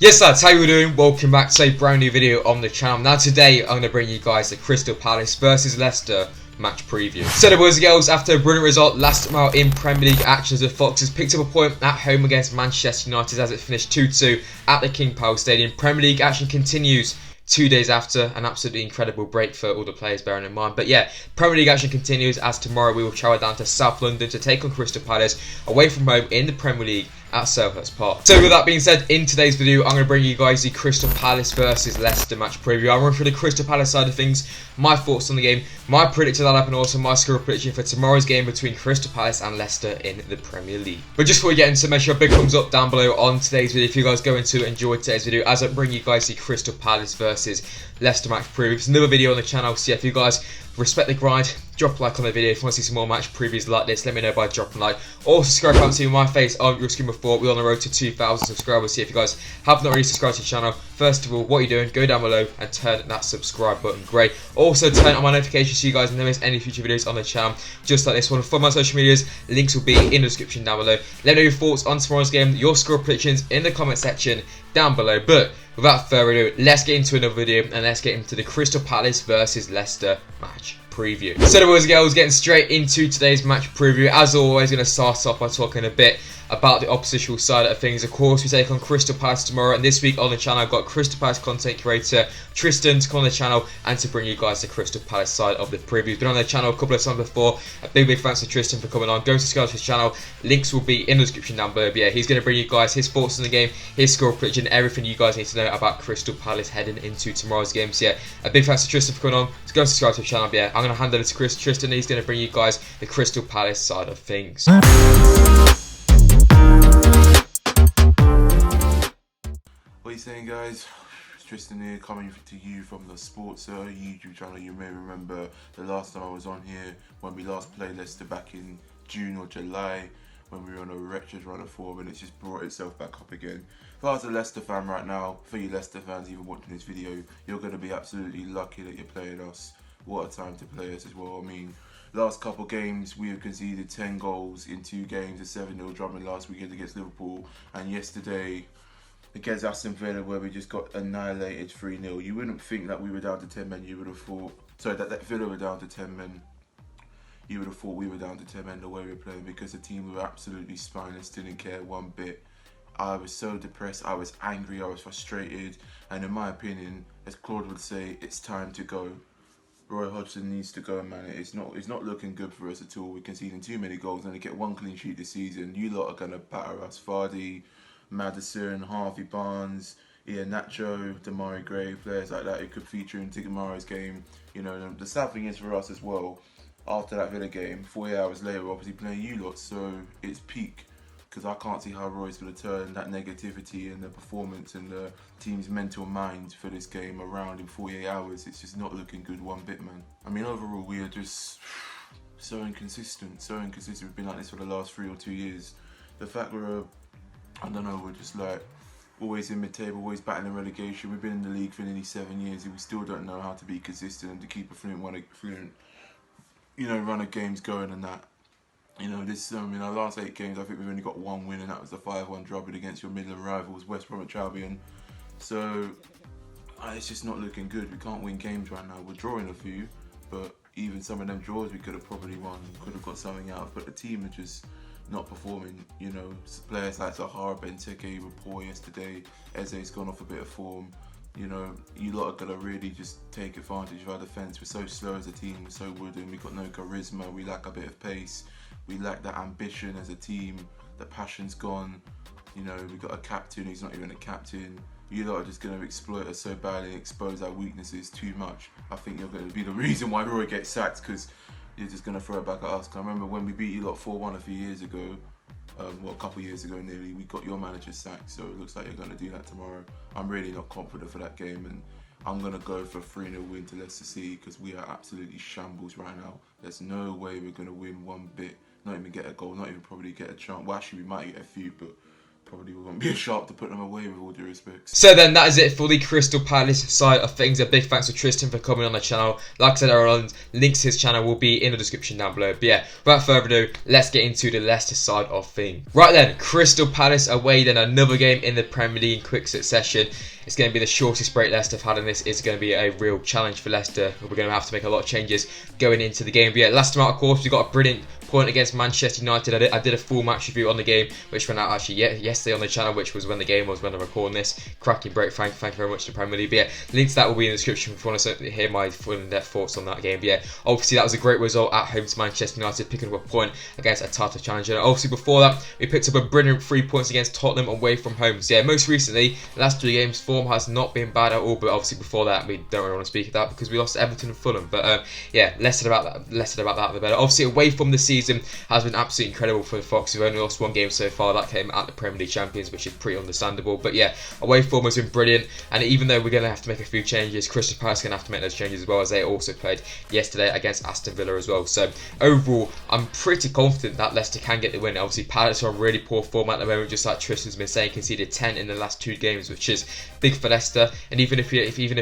Yes lads, how you doing? Welcome back to a brand new video on the channel. Now today I'm going to bring you guys the Crystal Palace versus Leicester match preview. So the boys and girls, after a brilliant result last night in Premier League actions, the Foxes picked up a point at home against Manchester United as it finished 2-2 at the King Power Stadium. Premier League action continues 2 days after an absolutely incredible break for all the players, bearing in mind. But yeah, Premier League action continues as tomorrow we will travel down to South London to take on Crystal Palace away from home in the Premier League at Selhurst Park. So with that being said, in today's video I'm going to bring you guys the Crystal Palace versus Leicester match preview. I'll run through the Crystal Palace side of things, my thoughts on the game, my predicted lineup, and also my score prediction for tomorrow's game between Crystal Palace and Leicester in the Premier League. But just before we get into, make sure a big thumbs up down below on today's video if you guys going to enjoy today's video as I bring you guys the Crystal Palace versus Leicester match preview. It's another video on the channel, so yeah, if you guys respect the grind, drop a like on the video. If you want to see some more match previews like this, let me know by dropping a like. Also subscribe if you haven't seen my face on your screen before. We're on the road to 2,000 subscribers. So if you guys have not already subscribed to the channel, first of all, what are you doing? Go down below and turn that subscribe button grey. Also turn on my notifications so you guys never miss any future videos on the channel just like this one. For my social medias, links will be in the description down below. Let me know your thoughts on tomorrow's game, your score predictions in the comment section down below. But without further ado, let's get into another video and let's get into the Crystal Palace versus Leicester match preview. So the boys and girls, getting straight into today's match preview. As always, going to start off by talking a bit about the oppositional side of things. Of course, we take on Crystal Palace tomorrow, and this week on the channel I've got Crystal Palace content creator Tristan to come on the channel and to bring you guys the Crystal Palace side of the preview. He's been on the channel a couple of times before. A big thanks to Tristan for coming on. Go subscribe to his channel, links will be in the description down below. But yeah, he's going to bring you guys his thoughts on the game, his score prediction, everything you guys need to know about Crystal Palace heading into tomorrow's game. So yeah, a big thanks to Tristan for coming on. So go subscribe to his channel. But yeah, I'm going to hand over to Tristan. He's going to bring you guys the Crystal Palace side of things. What are you saying, guys? It's Tristan here, coming to you from the Sportsa YouTube channel. You may remember the last time I was on here when we last played Leicester back in June or July when we were on a wretched run of form, and it's just brought itself back up again. If I was a Leicester fan right now, for you Leicester fans even watching this video, you're going to be absolutely lucky that you're playing us. What a time to play us as well. I mean, last couple games we have conceded 10 goals in 2 games, a 7-0 drumming last weekend against Liverpool, and yesterday against Aston Villa where we just got annihilated 3-0. You wouldn't think that we were down to 10 men, you would have thought, sorry, that Villa were down to 10 men. You would have thought we were down to 10 men the way we were playing, because the team were absolutely spineless, didn't care one bit. I was so depressed, I was angry, I was frustrated, and in my opinion, as Claude would say, it's time to go. Roy Hodgson needs to go, man. It's not looking good for us at all. We're conceding too many goals and to get 1 clean sheet this season. You lot are going to batter us. Vardy, Maddison, Harvey Barnes, Iheanacho, Demarai Gray, players like that who could feature in tomorrow's game. You know, the sad thing is for us as well, after that Villa game, 48 hours later, we're obviously playing you lot, so it's peak. Because I can't see how Roy's going to turn that negativity and the performance and the team's mental mind for this game around in 48 hours. It's just not looking good one bit, man. I mean, overall, we are just so inconsistent, so inconsistent. We've been like this for the last 3 or 2 years. The fact we're, I don't know, we're just like always in mid-table, always battling relegation. We've been in the league for nearly 7 years and we still don't know how to be consistent and to keep a fluent run of games going and that. You know, this in our last 8 games, I think we've only got 1 win, and that was the 5-1 drubbing against your Midland rivals, West Bromwich Albion. So it's just not looking good. We can't win games right now. We're drawing a few, but even some of them draws we could have probably won, could have got something out of. But the team are just not performing. You know, players like Zahara, Benteke were poor yesterday. Eze's gone off a bit of form. You know, you lot are going to really just take advantage of our defence. We're so slow as a team, we're so wooden, we've got no charisma, we lack a bit of pace, we lack that ambition as a team, the passion's gone. You know, we've got a captain who's not even a captain. You lot are just going to exploit us so badly and expose our weaknesses too much. I think you're going to be the reason why Roy gets sacked, because you're just going to throw it back at us. I remember when we beat you lot 4-1 a few years ago, well, a couple of years ago nearly, we got your manager sacked, so it looks like you're going to do that tomorrow. I'm really not confident for that game, and I'm going to go for a 3-0 win to Leicester City, because we are absolutely shambles right now. There's no way we're going to win one bit, not even get a goal, not even probably get a chance. Well, actually, we might get a few, but probably won't be as sharp to put them away with all due respect. So then that is it for the Crystal Palace side of things. A big thanks to Tristan for coming on the channel. Like I said earlier, links to his channel will be in the description down below. But yeah, without further ado, let's get into the Leicester side of things. Right then, Crystal Palace away, then another game in the Premier League in quick succession. It's going to be the shortest break Leicester have had, and this is going to be a real challenge for Leicester. We're going to have to make a lot of changes going into the game. But yeah, last time out, of course, we got a brilliant point against Manchester United. I did a full match review on the game, which went out actually yesterday on the channel, which was when the game was when I'm recording this. Cracking break, thank you very much to the Premier League. But yeah, links to that will be in the description if you want to hear my full in-depth thoughts on that game. But yeah, obviously that was a great result at home to Manchester United, picking up a point against a title challenger. And obviously before that, we picked up a brilliant 3 points against Tottenham away from home. So yeah, most recently, the last 3 games, form has not been bad at all, but obviously before that, we don't really want to speak of that because we lost to Everton and Fulham. But yeah, less said about that the better. Obviously away from the season has been absolutely incredible for the Foxes. We've only lost 1 game so far. That came at the Premier League champions, which is pretty understandable. But yeah, away form has been brilliant. And even though we're going to have to make a few changes, Crystal Palace are going to have to make those changes as well, as they also played yesterday against Aston Villa as well. So overall, I'm pretty confident that Leicester can get the win. Obviously, Palace are on really poor form at the moment, just like Tristan's been saying, conceded 10 in the last 2 games, which is big for Leicester. And even if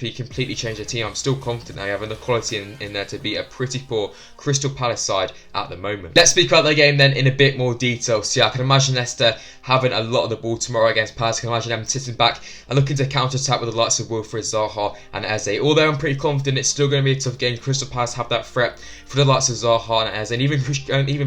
he completely changed the team, I'm still confident they have enough quality in there to beat a pretty poor Crystal Palace side at the moment. Let's speak about the game then in a bit more detail. So yeah, I can imagine Leicester having a lot of the ball tomorrow against Palace. I can imagine them sitting back and looking to counter-attack with the likes of Wilfried Zaha and Eze. Although I'm pretty confident it's still going to be a tough game. Crystal Palace have that threat for the likes of Zaha and Eze, and even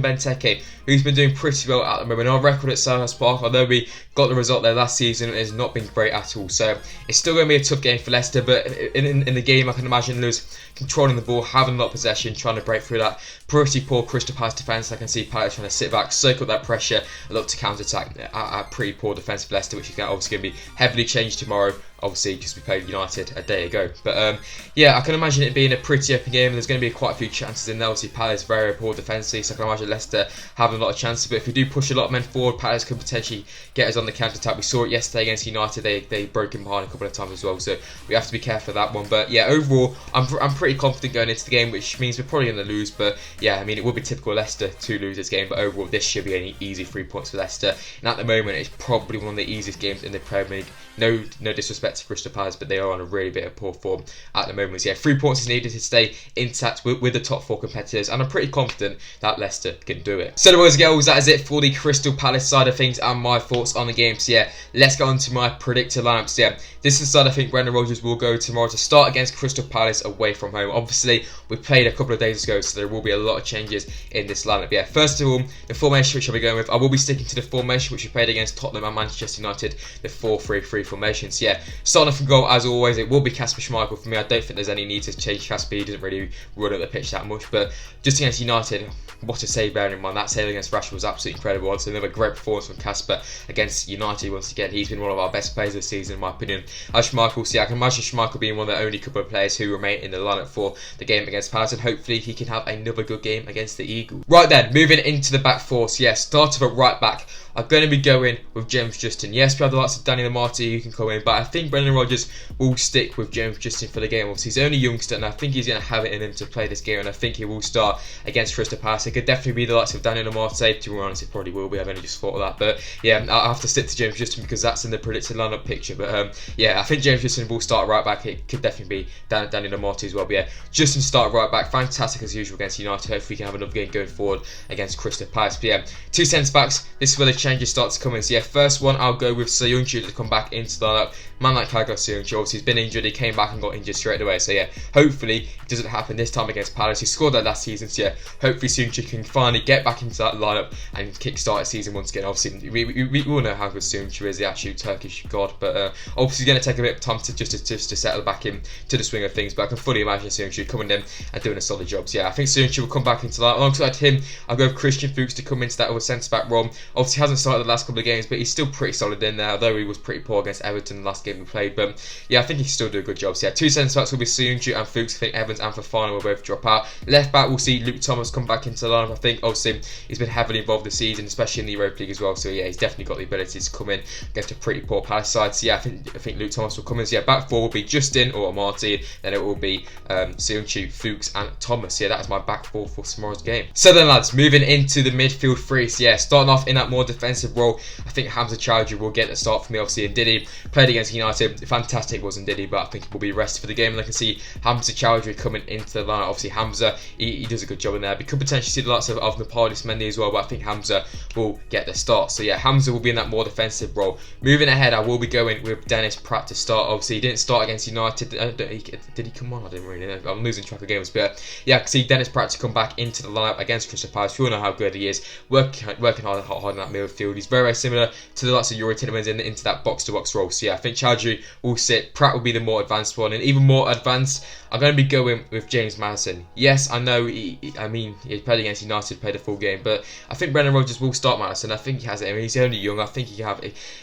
Benteke, who's been doing pretty well at the moment. Our record at Selhurst Park, although we got the result there last season, it has not been great at all. So it's still going to be a tough game for Leicester, but in the game I can imagine Lewis controlling the ball, having a lot of possession, trying to break through that pretty poor Crystal Palace defence. I can see Palace trying to sit back, soak up that pressure, and look to counter-attack a pretty poor defence for Leicester, which is obviously going to be heavily changed tomorrow, obviously because we played United a day ago. But yeah, I can imagine it being a pretty open game, and there's going to be quite a few chances in there. Obviously Palace very poor defensively, so I can imagine Leicester having a lot of chances. But if we do push a lot of men forward, Palace could potentially get us on the counter-attack. We saw it yesterday against United. They broke in behind a couple of times as well, so we have to be careful of that one. But yeah, overall I'm pretty confident going into the game, which means we're probably going to lose. But yeah, I mean, it would be typical Leicester to lose this game, but overall this should be an easy 3 points for Leicester. And at the moment it's probably one of the easiest games in the Premier League. No disrespect to Crystal Palace, but they are on a really bit of poor form at the moment. So yeah, 3 points is needed to stay intact with the top 4 competitors, and I'm pretty confident that Leicester can do it. So boys and girls, that is it for the Crystal Palace side of things and my thoughts on the game. So yeah, let's get on to my predicted lineup. So yeah, this is the side I think Brendan Rodgers will go tomorrow to start against Crystal Palace away from home. Obviously, we played a couple of days ago, so there will be a lot of changes in this lineup. Yeah, first of all, the formation which I'll be going with, I will be sticking to the formation which we played against Tottenham and Manchester United, the 4-3-3 formation. So yeah, starting off from goal as always, it will be Casper Schmeichel for me. I don't think there's any need to change Casper. He doesn't really run up the pitch that much, but just against United, what a save, bearing in mind that save against Rashford was absolutely incredible. Also another great performance from Casper against United once again. He's been one of our best players this season in my opinion. As Schmeichel, so yeah, I can imagine Schmeichel being one of the only couple of players who remain in the lineup for the game against Palace, and hopefully he can have another good game against the Eagles. Right then, moving into the back four. So yeah, start of at right back, I'm going to be going with James Justin. Yes, we have the likes of Danny Lamarty who can come in, but I think Brendan Rodgers will stick with James Justin for the game. Obviously, he's only a youngster, and I think he's going to have it in him to play this game, and I think he will start against Crystal Palace. It could definitely be the likes of Danny Lamarty. To be honest, it probably will be. I've only just thought of that. But yeah, I'll have to stick to James Justin because that's in the predicted lineup picture. But yeah, I think James Justin will start right back. It could definitely be Danny Lamarty as well. But yeah, Justin start right back. Fantastic as usual against United. Hopefully, we can have another game going forward against Crystal Palace. But yeah, 2 centre backs. This is where the changes start to come in. So yeah, first one, I'll go with Selhurst to come back into the lineup. Man like Selhurst, obviously he's been injured, he came back and got injured straight away. So yeah, hopefully it doesn't happen this time against Palace. He scored that last season, so yeah, hopefully Selhurst can finally get back into that lineup and kick-start his season once again. Obviously, we all know how good Selhurst is, the absolute Turkish god, but obviously going to take a bit of time to just to settle back in to the swing of things. But I can fully imagine Selhurst coming in and doing a solid job. So yeah, I think Selhurst will come back into that. Alongside him, I'll go with Christian Fuchs to come into that other centre-back role. Obviously, he hasn't started the last couple of games, but he's still pretty solid in there, although he was pretty poor against Everton the last game we played. But yeah, I think he can still do a good job. So yeah, 2 centre backs will be Selhurst and Fuchs. I think Evans and Fofana will both drop out. Left back, we'll see Luke Thomas come back into the lineup. I think obviously he's been heavily involved this season, especially in the Europa League as well. So yeah, he's definitely got the ability to come in against a pretty poor Palace side. So yeah, I think Luke Thomas will come in. So yeah, back four will be Justin or Martin, then it will be Selhurst, Fuchs and Thomas. So yeah, that is my back four for tomorrow's game. So then lads, moving into the midfield three. So yeah, starting off in that more defensive defensive role, I think Hamza Chowdhury will get the start for me. Obviously, and Ndidi played against United, fantastic wasn't Ndidi, but I think he will be rested for the game. And I can see Hamza Chowdhury coming into the lineup. Obviously, Hamza, he does a good job in there. We could potentially see the likes of Napalis Mendy as well, but I think Hamza will get the start. So yeah, Hamza will be in that more defensive role. Moving ahead, I will be going with Dennis Praet to start. Obviously, he didn't start against United. Did he come on? I didn't really know. I'm losing track of games, but yeah, I can see Dennis Praet to come back into the lineup against Crystal Palace. We all know how good he is, working hard in that midfield. He's very similar to the likes of Yuri Tielemans into that box-to-box role. So yeah, I think Chowdhury will sit. Praet will be the more advanced one, and even more advanced, I'm going to be going with James Maddison. Yes, I know. He played against United, played a full game, but I think Brendan Rodgers will start Maddison. I think he has it. I mean, he's only young. I think he can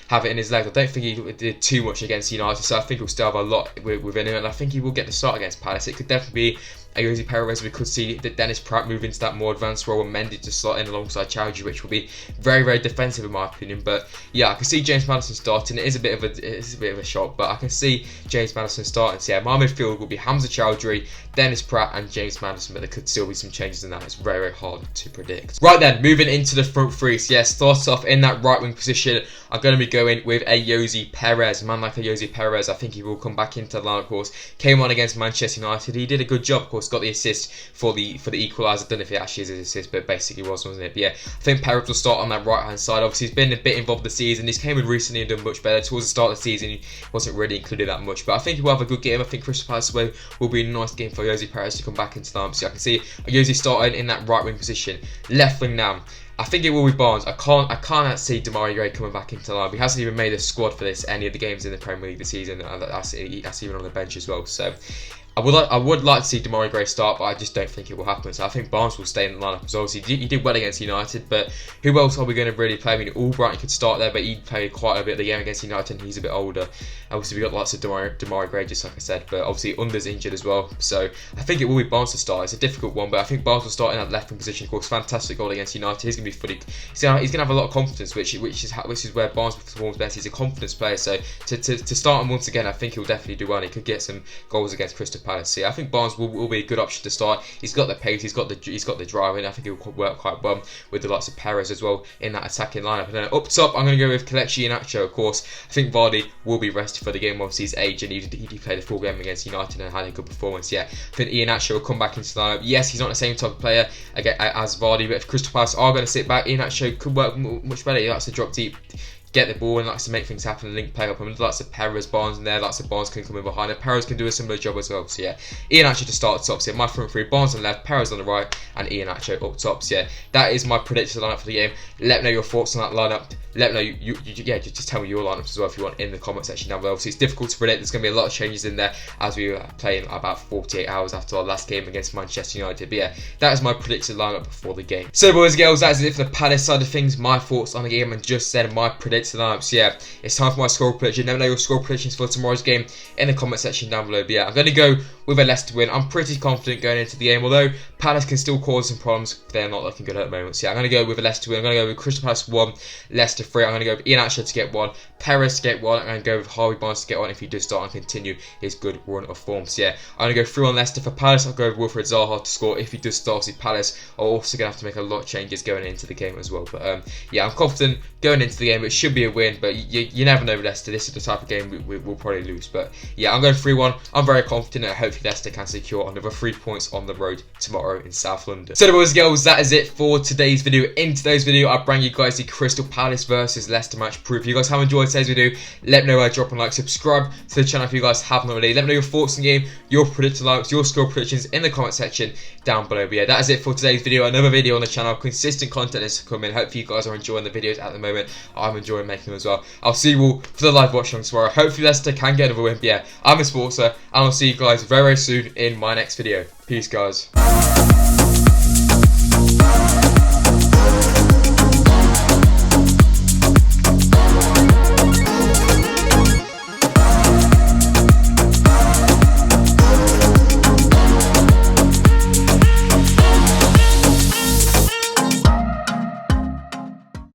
have it in his legs. I don't think he did too much against United, so I think he'll still have a lot within him, and I think he will get the start against Palace. It could definitely be Jose Perez. We could see that Dennis Praet move into that more advanced role and Mendy to slot in alongside Chowdhury, which will be very, very defensive in my opinion. But yeah, I can see James Maddison starting. It is a bit of a shock, but I can see James Maddison starting. So yeah, my midfield will be Hamza Chowdhury, Dennis Praet and James Maddison, but there could still be some changes in that. It's very, very hard to predict. Right then, moving into the front three. So yeah, starts off in that right wing position. I'm going to be going with a Jose Perez. A man like a Jose Perez, I think he will come back into the line, of course. Came on against Manchester United. He did a good job, of course, got the assist for the equaliser. I don't know if it actually is his assist, but basically wasn't it? But yeah, I think Perez will start on that right hand side. Obviously, he's been a bit involved this season. He's came in recently and done much better. Towards the start of the season, he wasn't really included that much, but I think he will have a good game. I think Crystal Palace away will be a nice game for Jose Perez to come back into the lineup. So I can see Jose starting in that right wing position. Left wing now, I think it will be Barnes. I can't see Demarai Gray coming back into the lineup. He hasn't even made a squad for any of the games in the Premier League this season. That's even on the bench as well. So I would like to see Demarai Gray start, but I just don't think it will happen. So I think Barnes will stay in the lineup. So obviously he did well against United, but who else are we going to really play? I mean, Albright could start there, but he played quite a bit of the game against United, and he's a bit older. Obviously we got lots of Demarai Gray, just like I said, but obviously Under's injured as well. So I think it will be Barnes to start. It's a difficult one, but I think Barnes will start in that left wing position. Of course, fantastic goal against United. He's going to be fully. He's going to have a lot of confidence, which is where Barnes performs best. He's a confidence player. So to start him once again, I think he'll definitely do well. He could get some goals against Crystal Palace. So yeah, I think Barnes will be a good option to start. He's got the pace, he's got the drive, and I think he'll work quite well with the likes of Perez as well in that attacking lineup. And then up top, I'm going to go with Kelechi Iheanacho. Of course, I think Vardy will be rested for the game. Obviously, his age, and he played a full game against United and had a good performance. Yeah, I think Iheanacho will come back into the lineup. Yes, he's not the same type of player as Vardy, but if Crystal Palace are going to sit back, Iheanacho could work much better. He likes to drop deep, get the ball, and likes to make things happen and link play up. And lots of Perez, Barnes in there, lots of Barnes can come in behind, and Perez can do a similar job as well. So yeah, Iheanacho to start top. So yeah, my front three: Barnes on the left, Perez on the right, and Iheanacho up top. So yeah, that is my predicted lineup for the game. Let me know your thoughts on that lineup. Let me know just tell me your lineups as well if you want in the comment section down below. Obviously, it's difficult to predict. There's going to be a lot of changes in there as we are playing about 48 hours after our last game against Manchester United. But yeah, that is my predicted lineup before the game. So boys and girls, that is it for the Palace side of things. My thoughts on the game and just said my predicted lineup. So yeah, it's time for my score prediction. Let me know your score predictions for tomorrow's game in the comment section down below. But yeah, I'm going to go with a Leicester win. I'm pretty confident going into the game, although Palace can still cause some problems. They're not looking good at the moment. So yeah, I'm going to go with a Leicester win. I'm going to go with Crystal Palace 1, Leicester 3. I'm going to go with Iheanacho to get 1, Perez to get 1. I'm going to go with Harvey Barnes to get 1 if he does start and continue his good run of form. So yeah, I'm going to go 3 on Leicester. For Palace, I'll go with Wilfred Zaha to score if he does start. Obviously, Palace are also going to have to make a lot of changes going into the game as well. But yeah, I'm confident going into the game. It should be a win, but you never know with Leicester. This is the type of game we'll probably lose. But yeah, I'm going 3-1. I'm very confident that hopefully Leicester can secure another 3 points on the road tomorrow in South London. So boys and girls, that is it for today's video. In today's video, I bring you guys the Crystal Palace versus Leicester match proof. If you guys have enjoyed today's video, let me know by dropping a like, subscribe to the channel if you guys haven't already. Let me know your thoughts on the game, your predicted lineups, your score predictions in the comment section down below. But yeah, that is it for today's video. Another video on the channel. Consistent content is coming. Hopefully you guys are enjoying the videos at the moment. I'm enjoying making them as well. I'll see you all for the live watch on tomorrow. Hopefully Leicester can get another win. But yeah, I'm a Sportsa, and I'll see you guys very, very soon in my next video. Peace, guys.